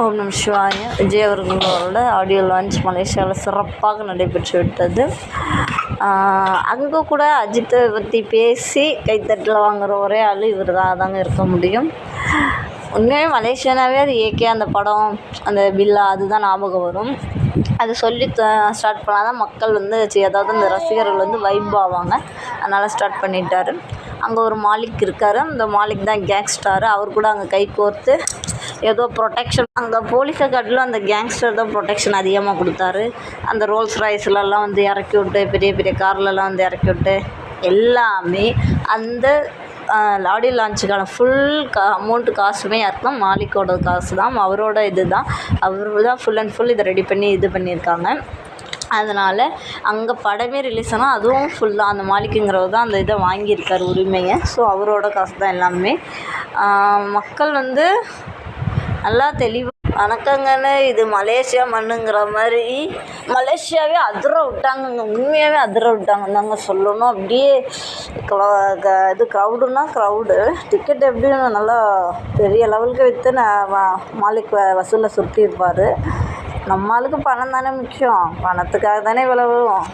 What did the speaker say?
ஓம் நம சிவாய. விஜய் அவர்களோட ஆடியோ லான்ச் மலேசியாவில் சிறப்பாக நடைபெற்று விட்டது. அங்கே கூட அஜித்தை பற்றி பேசி கைத்தட்டில் வாங்குகிற ஒரே ஆள் இவர் தாங்க இருக்க முடியும். உண்மையாக மலேசியானாவே அது ஏகே அந்த படம் அந்த பில்லா அதுதான் ஞாபகம் வரும். அது சொல்லி ஸ்டார்ட் பண்ணால் தான் மக்கள் அதாவது அந்த ரசிகர்கள் வைப் ஆவாங்க. அதனால் ஸ்டார்ட் பண்ணிட்டார். அங்கே ஒரு மாலிக் இருக்கார். அந்த மாலிக் தான் கேங்ஸ்டார். அவர் கூட அங்கே கை கோர்த்து ஏதோ ப்ரொடெக்ஷன் அங்கே போலீஸை காட்டிலும் அந்த கேங்ஸ்டர் தான் ப்ரொடெக்ஷன் அதிகமாக கொடுத்தாரு. அந்த ரோல்ஸ் ராய்ஸ்லலாம் இறக்கி விட்டு பெரிய பெரிய கார்லலாம் இறக்கி விட்டு எல்லாமே அந்த ஆடியோ லான்ச்சுக்கான ஃபுல் அமௌண்ட்டு காசுமே யாருக்குன்னா மாலிக்கோட காசு தான், அவரோட இது தான். அவர் தான் ஃபுல் அண்ட் ஃபுல் இதை ரெடி பண்ணி இது பண்ணியிருக்காங்க. அதனால் அங்கே படமே ரிலீஸ் ஆனால் அதுவும் ஃபுல்லாக அந்த மாலிக்குங்கிறவர் தான் அந்த இதை வாங்கியிருக்கார் உரிமையை. ஸோ அவரோட காசு தான் எல்லாமே. மக்கள் நல்லா தெளிவாக வணக்கங்கன்னு இது மலேசியா மண்ணுங்கிற மாதிரி மலேசியாவே அதிர விட்டாங்கங்க. உண்மையாகவே அதிர விட்டாங்கன்னு சொல்லணும். அப்படியே இது க்ரௌடுன்னா க்ரௌடு டிக்கெட் எப்படியும் நல்லா பெரிய லெவலுக்கு விற்று மாலிக் வசூலில் சுற்றியிருப்பார். நம்மளுக்கு பணம் தானே முக்கியம், பணத்துக்காக தானே இவ்வளவும்.